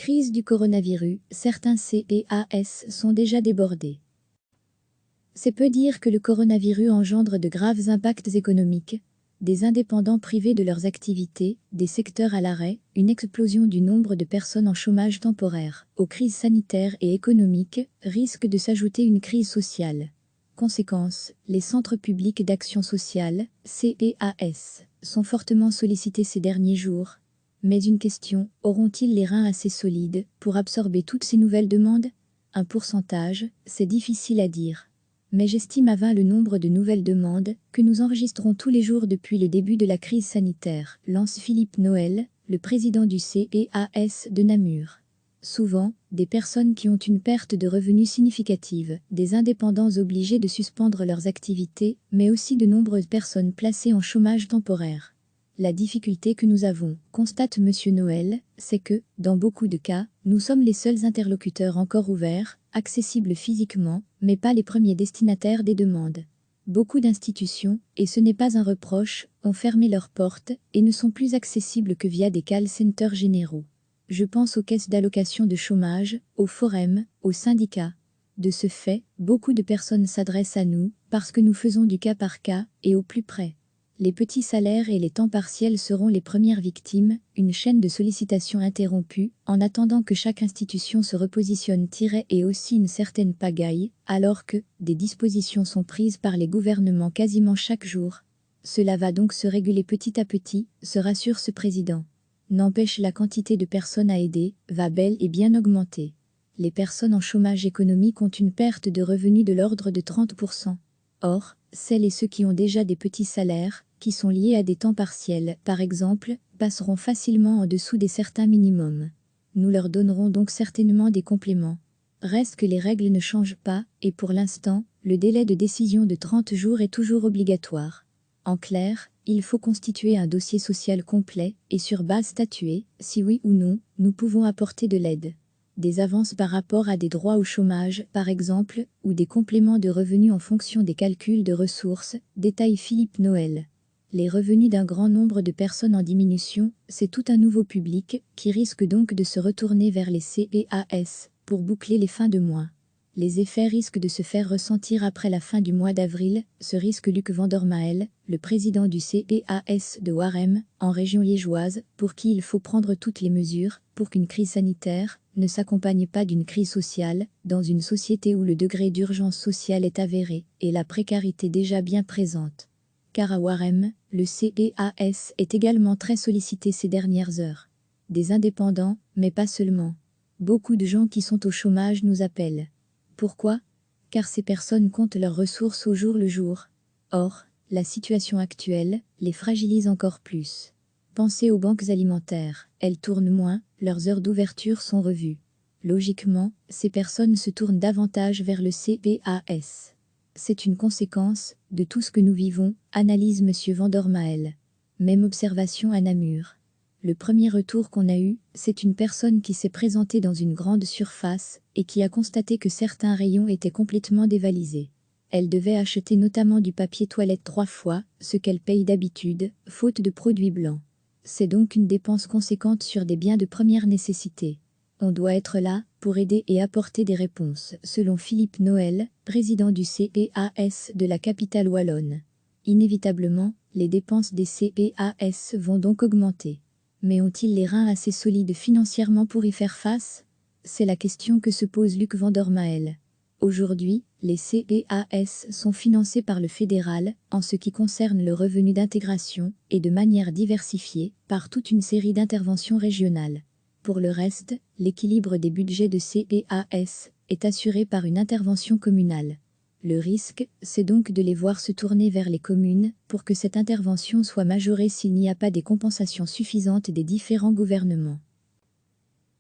Crise du coronavirus, certains CPAS sont déjà débordés. C'est peu dire que le coronavirus engendre de graves impacts économiques, des indépendants privés de leurs activités, des secteurs à l'arrêt, une explosion du nombre de personnes en chômage temporaire. Aux crises sanitaires et économiques, risque de s'ajouter une crise sociale. Conséquence, les centres publics d'action sociale, CPAS, sont fortement sollicités ces derniers jours. Mais une question, auront-ils les reins assez solides pour absorber toutes ces nouvelles demandes? Un pourcentage, c'est difficile à dire. Mais j'estime à 20 le nombre de nouvelles demandes que nous enregistrons tous les jours depuis le début de la crise sanitaire, lance Philippe Noël, le président du CPAS de Namur. Souvent, des personnes qui ont une perte de revenus significative, des indépendants obligés de suspendre leurs activités, mais aussi de nombreuses personnes placées en chômage temporaire. La difficulté que nous avons, constate M. Noël, c'est que, dans beaucoup de cas, nous sommes les seuls interlocuteurs encore ouverts, accessibles physiquement, mais pas les premiers destinataires des demandes. Beaucoup d'institutions, et ce n'est pas un reproche, ont fermé leurs portes et ne sont plus accessibles que via des call centers généraux. Je pense aux caisses d'allocation de chômage, aux forums, aux syndicats. De ce fait, beaucoup de personnes s'adressent à nous, parce que nous faisons du cas par cas et au plus près. Les petits salaires et les temps partiels seront les premières victimes, une chaîne de sollicitation interrompue, en attendant que chaque institution se repositionne et aussi une certaine pagaille, alors que des dispositions sont prises par les gouvernements quasiment chaque jour. Cela va donc se réguler petit à petit, se rassure ce président. N'empêche, la quantité de personnes à aider va bel et bien augmenter. Les personnes en chômage économique ont une perte de revenus de l'ordre de 30%. Or, celles et ceux qui ont déjà des petits salaires, qui sont liés à des temps partiels, par exemple, passeront facilement en dessous des certains minimums. Nous leur donnerons donc certainement des compléments. Reste que les règles ne changent pas, et pour l'instant, le délai de décision de 30 jours est toujours obligatoire. En clair, il faut constituer un dossier social complet, et sur base statuée, si oui ou non, nous pouvons apporter de l'aide. Des avances par rapport à des droits au chômage, par exemple, ou des compléments de revenus en fonction des calculs de ressources, détaille Philippe Noël. Les revenus d'un grand nombre de personnes en diminution, c'est tout un nouveau public qui risque donc de se retourner vers les CPAS pour boucler les fins de mois. Les effets risquent de se faire ressentir après la fin du mois d'avril, se risque Luc Vandormael, le président du CPAS de Warem, en région liégeoise, pour qui il faut prendre toutes les mesures pour qu'une crise sanitaire ne s'accompagne pas d'une crise sociale, dans une société où le degré d'urgence sociale est avéré et la précarité déjà bien présente. Car à Warem, le CPAS est également très sollicité ces dernières heures. Des indépendants, mais pas seulement. Beaucoup de gens qui sont au chômage nous appellent. Pourquoi? Car ces personnes comptent leurs ressources au jour le jour. Or, la situation actuelle les fragilise encore plus. Pensez aux banques alimentaires, elles tournent moins, leurs heures d'ouverture sont revues. Logiquement, ces personnes se tournent davantage vers le CPAS. C'est une conséquence de tout ce que nous vivons, analyse M. Vandormael. Même observation à Namur. Le premier retour qu'on a eu, c'est une personne qui s'est présentée dans une grande surface et qui a constaté que certains rayons étaient complètement dévalisés. Elle devait acheter notamment du papier toilette 3 fois, ce qu'elle paye d'habitude, faute de produits blancs. C'est donc une dépense conséquente sur des biens de première nécessité. On doit être là pour aider et apporter des réponses, selon Philippe Noël, président du CPAS de la capitale wallonne. Inévitablement, les dépenses des CPAS vont donc augmenter. Mais ont-ils les reins assez solides financièrement pour y faire face? C'est la question que se pose Luc Vandormael. Aujourd'hui, les CPAS sont financés par le fédéral, en ce qui concerne le revenu d'intégration, et de manière diversifiée, par toute une série d'interventions régionales. Pour le reste, l'équilibre des budgets de CPAS est assuré par une intervention communale. Le risque, c'est donc de les voir se tourner vers les communes pour que cette intervention soit majorée s'il n'y a pas des compensations suffisantes des différents gouvernements.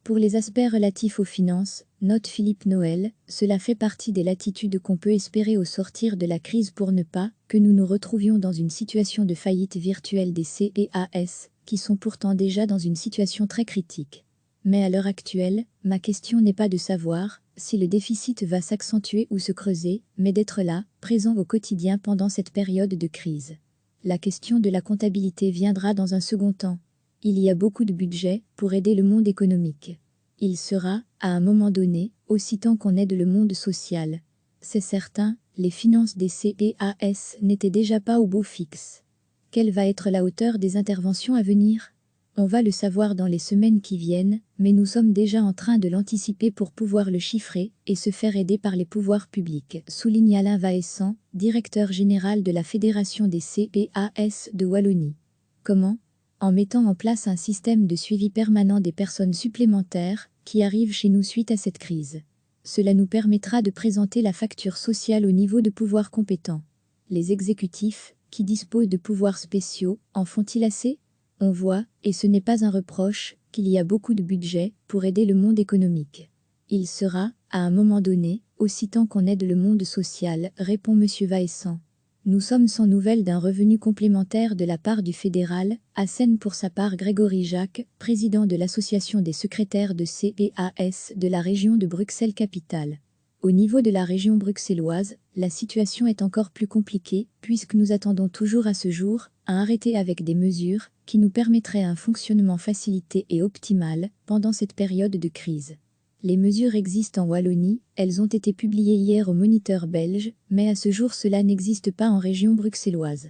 Pour les aspects relatifs aux finances, note Philippe Noël, cela fait partie des latitudes qu'on peut espérer au sortir de la crise pour ne pas que nous nous retrouvions dans une situation de faillite virtuelle des CPAS, qui sont pourtant déjà dans une situation très critique. Mais à l'heure actuelle, ma question n'est pas de savoir si le déficit va s'accentuer ou se creuser, mais d'être là, présent au quotidien pendant cette période de crise. La question de la comptabilité viendra dans un second temps. Il y a beaucoup de budget pour aider le monde économique. Il sera, à un moment donné, aussi temps qu'on aide le monde social. C'est certain, les finances des CEAS n'étaient déjà pas au beau fixe. Quelle va être la hauteur des interventions à venir ? On va le savoir dans les semaines qui viennent, mais nous sommes déjà en train de l'anticiper pour pouvoir le chiffrer et se faire aider par les pouvoirs publics, souligne Alain Vaessant, directeur général de la Fédération des CEAS de Wallonie. Comment ? En mettant en place un système de suivi permanent des personnes supplémentaires qui arrivent chez nous suite à cette crise. Cela nous permettra de présenter la facture sociale au niveau de pouvoirs compétents. Les exécutifs, qui disposent de pouvoirs spéciaux, en font-ils assez ? On voit, et ce n'est pas un reproche, qu'il y a beaucoup de budget pour aider le monde économique. Il sera, à un moment donné, aussi temps qu'on aide le monde social, répond M. Vaessant. Nous sommes sans nouvelles d'un revenu complémentaire de la part du fédéral, assène pour sa part Grégory Jacques, président de l'association des secrétaires de CEAS de la région de Bruxelles-Capitale. Au niveau de la région bruxelloise, la situation est encore plus compliquée puisque nous attendons toujours à ce jour un arrêté avec des mesures qui nous permettraient un fonctionnement facilité et optimal pendant cette période de crise. Les mesures existent en Wallonie, elles ont été publiées hier au Moniteur belge, mais à ce jour cela n'existe pas en région bruxelloise.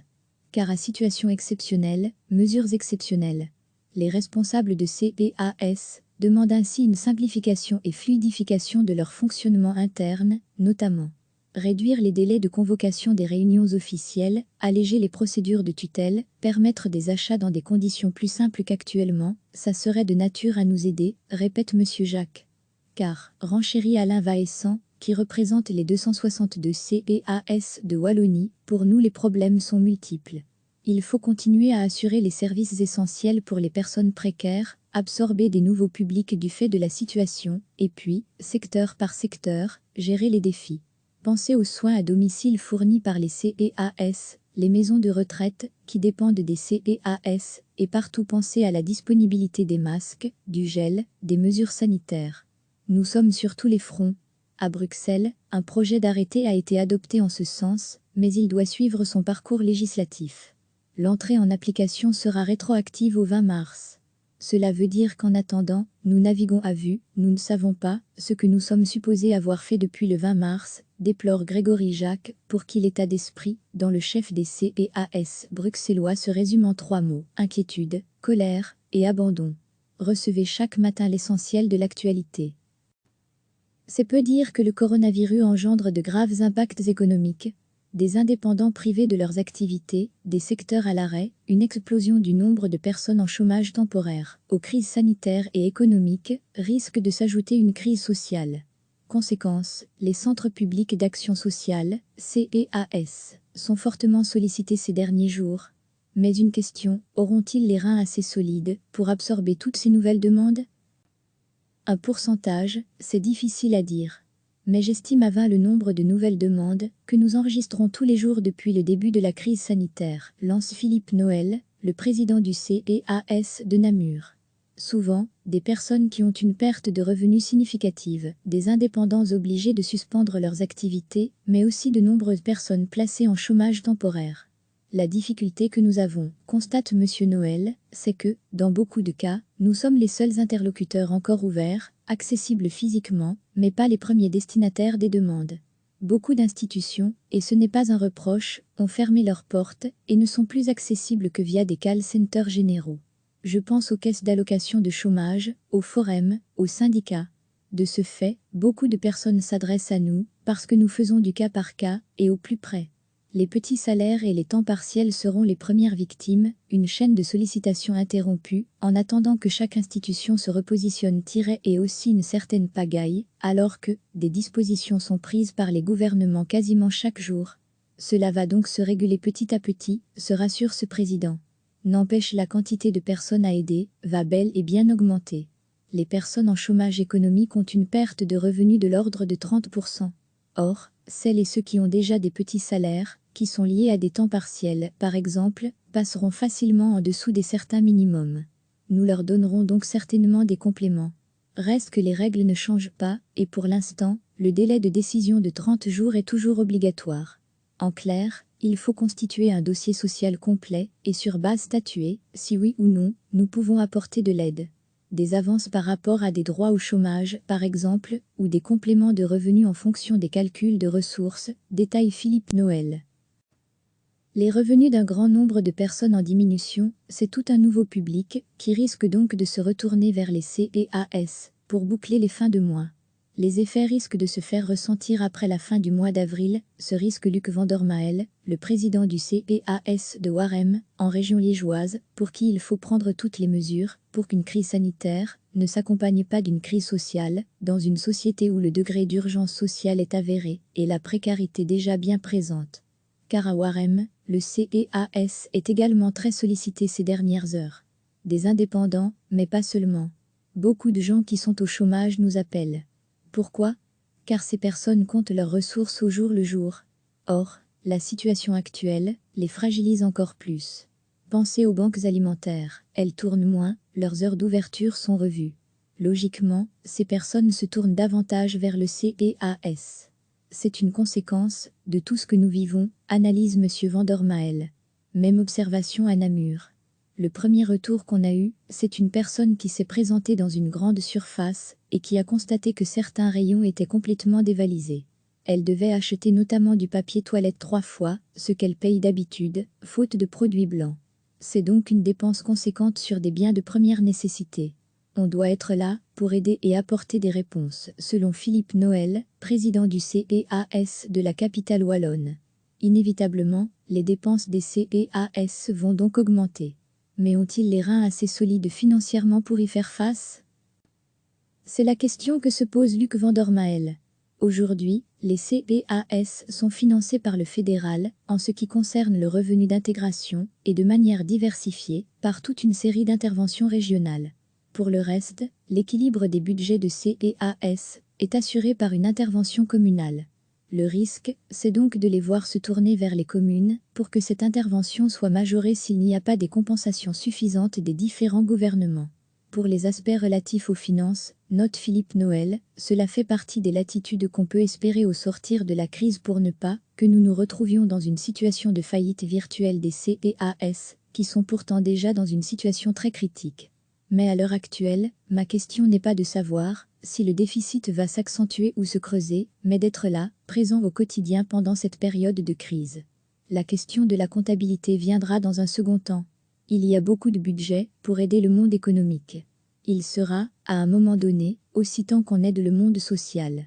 Car à situation exceptionnelle, mesures exceptionnelles. Les responsables de CEAS demandent ainsi une simplification et fluidification de leur fonctionnement interne, notamment réduire les délais de convocation des réunions officielles, alléger les procédures de tutelle, permettre des achats dans des conditions plus simples qu'actuellement, ça serait de nature à nous aider, répète M. Jacques. Car, renchérit Alain Vaessant, qui représente les 262 CEAS de Wallonie, pour nous les problèmes sont multiples. Il faut continuer à assurer les services essentiels pour les personnes précaires, absorber des nouveaux publics du fait de la situation, et puis, secteur par secteur, gérer les défis. Pensez aux soins à domicile fournis par les CEAS, les maisons de retraite, qui dépendent des CEAS, et partout pensez à la disponibilité des masques, du gel, des mesures sanitaires. Nous sommes sur tous les fronts. À Bruxelles, un projet d'arrêté a été adopté en ce sens, mais il doit suivre son parcours législatif. L'entrée en application sera rétroactive au 20 mars. Cela veut dire qu'en attendant, nous naviguons à vue, nous ne savons pas ce que nous sommes supposés avoir fait depuis le 20 mars, déplore Grégory Jacques, pour qui l'état d'esprit, dans le chef des CEAS bruxellois se résume en 3 mots, inquiétude, colère et abandon. Recevez chaque matin l'essentiel de l'actualité. C'est peu dire que le coronavirus engendre de graves impacts économiques, des indépendants privés de leurs activités, des secteurs à l'arrêt, une explosion du nombre de personnes en chômage temporaire. Aux crises sanitaires et économiques, risque de s'ajouter une crise sociale. Conséquence, les centres publics d'action sociale, CEAS, sont fortement sollicités ces derniers jours. Mais une question, auront-ils les reins assez solides pour absorber toutes ces nouvelles demandes ? Un pourcentage, c'est difficile à dire. Mais j'estime à 20 le nombre de nouvelles demandes que nous enregistrons tous les jours depuis le début de la crise sanitaire, lance Philippe Noël, le président du CEAS de Namur. Souvent, des personnes qui ont une perte de revenus significative, des indépendants obligés de suspendre leurs activités, mais aussi de nombreuses personnes placées en chômage temporaire. La difficulté que nous avons, constate M. Noël, c'est que, dans beaucoup de cas, nous sommes les seuls interlocuteurs encore ouverts, accessibles physiquement, mais pas les premiers destinataires des demandes. Beaucoup d'institutions, et ce n'est pas un reproche, ont fermé leurs portes et ne sont plus accessibles que via des call centers généraux. Je pense aux caisses d'allocation de chômage, aux forums, aux syndicats. De ce fait, beaucoup de personnes s'adressent à nous, parce que nous faisons du cas par cas et au plus près. Les petits salaires et les temps partiels seront les premières victimes, une chaîne de sollicitations interrompue, en attendant que chaque institution se repositionne et aussi une certaine pagaille, alors que des dispositions sont prises par les gouvernements quasiment chaque jour. Cela va donc se réguler petit à petit, se rassure ce président. N'empêche, la quantité de personnes à aider va bel et bien augmenter. Les personnes en chômage économique ont une perte de revenus de l'ordre de 30%. Or, celles et ceux qui ont déjà des petits salaires, qui sont liés à des temps partiels, par exemple, passeront facilement en dessous des certains minimums. Nous leur donnerons donc certainement des compléments. Reste que les règles ne changent pas, et pour l'instant, le délai de décision de 30 jours est toujours obligatoire. En clair, il faut constituer un dossier social complet, et sur base statuée, si oui ou non, nous pouvons apporter de l'aide. des avances par rapport à des droits au chômage, par exemple, ou des compléments de revenus en fonction des calculs de ressources, détaille Philippe Noël. Les revenus d'un grand nombre de personnes en diminution, c'est tout un nouveau public qui risque donc de se retourner vers les CEAS pour boucler les fins de mois. Les effets risquent de se faire ressentir après la fin du mois d'avril, se risque Luc Vandermael, le président du CEAS de Warem, en région liégeoise, pour qui il faut prendre toutes les mesures pour qu'une crise sanitaire ne s'accompagne pas d'une crise sociale, dans une société où le degré d'urgence sociale est avéré et la précarité déjà bien présente. Car à Warem, le CEAS est également très sollicité ces dernières heures. Des indépendants, mais pas seulement. Beaucoup de gens qui sont au chômage nous appellent. Pourquoi? Car ces personnes comptent leurs ressources au jour le jour. Or, la situation actuelle les fragilise encore plus. Pensez aux banques alimentaires, elles tournent moins, leurs heures d'ouverture sont revues. Logiquement, ces personnes se tournent davantage vers le CEAS. C'est une conséquence de tout ce que nous vivons, analyse M. Vandermael. Même observation à Namur. Le premier retour qu'on a eu, c'est une personne qui s'est présentée dans une grande surface et qui a constaté que certains rayons étaient complètement dévalisés. Elle devait acheter notamment du papier toilette 3 fois, ce qu'elle paye d'habitude, faute de produits blancs. C'est donc une dépense conséquente sur des biens de première nécessité. On doit être là pour aider et apporter des réponses, selon Philippe Noël, président du CEAS de la capitale wallonne. Inévitablement, les dépenses des CEAS vont donc augmenter. Mais ont-ils les reins assez solides financièrement pour y faire face? C'est la question que se pose Luc Vandermael. Aujourd'hui, les CEAS sont financés par le fédéral, en ce qui concerne le revenu d'intégration, et de manière diversifiée, par toute une série d'interventions régionales. Pour le reste, l'équilibre des budgets de CEAS est assuré par une intervention communale. Le risque, c'est donc de les voir se tourner vers les communes pour que cette intervention soit majorée s'il n'y a pas des compensations suffisantes des différents gouvernements. Pour les aspects relatifs aux finances, note Philippe Noël, cela fait partie des latitudes qu'on peut espérer au sortir de la crise pour ne pas que nous nous retrouvions dans une situation de faillite virtuelle des CEAS, qui sont pourtant déjà dans une situation très critique. Mais à l'heure actuelle, ma question n'est pas de savoir si le déficit va s'accentuer ou se creuser, mais d'être là, présent au quotidien pendant cette période de crise. La question de la comptabilité viendra dans un second temps. Il y a beaucoup de budget pour aider le monde économique. Il sera, à un moment donné, aussi temps qu'on aide le monde social.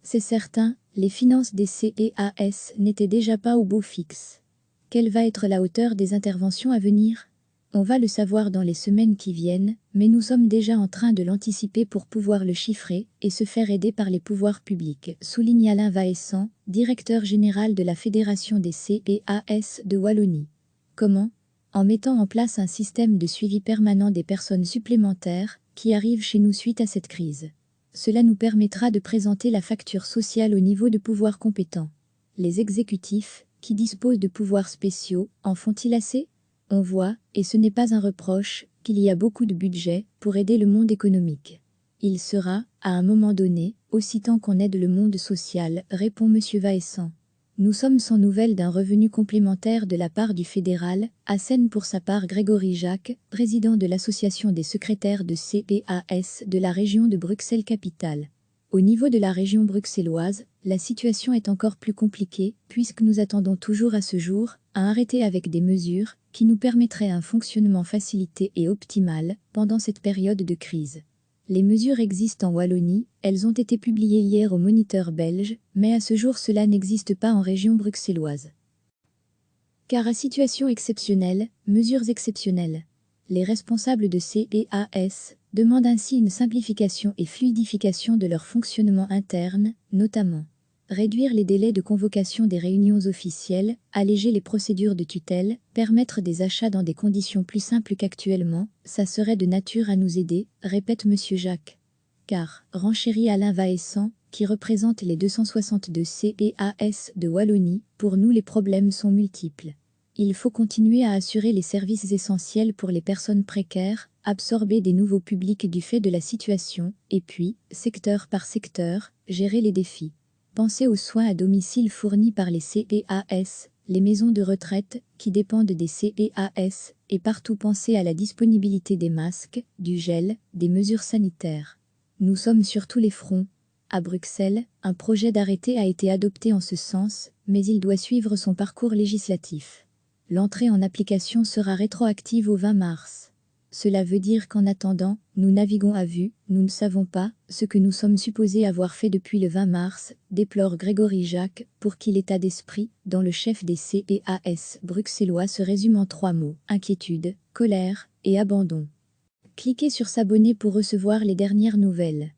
C'est certain, les finances des CEAS n'étaient déjà pas au beau fixe. Quelle va être la hauteur des interventions à venir ? On va le savoir dans les semaines qui viennent, mais nous sommes déjà en train de l'anticiper pour pouvoir le chiffrer et se faire aider par les pouvoirs publics, souligne Alain Vaessan, directeur général de la Fédération des CEAS de Wallonie. Comment ? En mettant en place un système de suivi permanent des personnes supplémentaires qui arrivent chez nous suite à cette crise. Cela nous permettra de présenter la facture sociale au niveau de pouvoirs compétents. Les exécutifs, qui disposent de pouvoirs spéciaux, en font-ils assez ? On voit, et ce n'est pas un reproche, qu'il y a beaucoup de budget pour aider le monde économique. Il sera, à un moment donné, aussi temps qu'on aide le monde social, répond M. Vaessan. Nous sommes sans nouvelles d'un revenu complémentaire de la part du fédéral, assène pour sa part Grégory Jacques, président de l'association des secrétaires de CEAS de la région de Bruxelles-Capitale. Au niveau de la région bruxelloise, la situation est encore plus compliquée, puisque nous attendons toujours à ce jour un arrêté avec des mesures qui nous permettraient un fonctionnement facilité et optimal pendant cette période de crise. Les mesures existent en Wallonie, elles ont été publiées hier au Moniteur belge, mais à ce jour cela n'existe pas en région bruxelloise. Car à situation exceptionnelle, mesures exceptionnelles. Les responsables de CEAS demandent ainsi une simplification et fluidification de leur fonctionnement interne, notamment réduire les délais de convocation des réunions officielles, alléger les procédures de tutelle, permettre des achats dans des conditions plus simples qu'actuellement, ça serait de nature à nous aider, répète M. Jacques. Car, renchérit Alain Vaessan, qui représente les 262 CEAS de Wallonie, pour nous les problèmes sont multiples. Il faut continuer à assurer les services essentiels pour les personnes précaires, absorber des nouveaux publics du fait de la situation, et puis, secteur par secteur, gérer les défis. Pensez aux soins à domicile fournis par les CEAS, les maisons de retraite, qui dépendent des CEAS, et partout penser à la disponibilité des masques, du gel, des mesures sanitaires. Nous sommes sur tous les fronts. À Bruxelles, un projet d'arrêté a été adopté en ce sens, mais il doit suivre son parcours législatif. L'entrée en application sera rétroactive au 20 mars. Cela veut dire qu'en attendant, nous naviguons à vue, nous ne savons pas ce que nous sommes supposés avoir fait depuis le 20 mars, déplore Grégory Jacques, pour qui l'état d'esprit, dans le chef des CEAS bruxellois se résume en 3 mots: inquiétude, colère et abandon. Cliquez sur s'abonner pour recevoir les dernières nouvelles.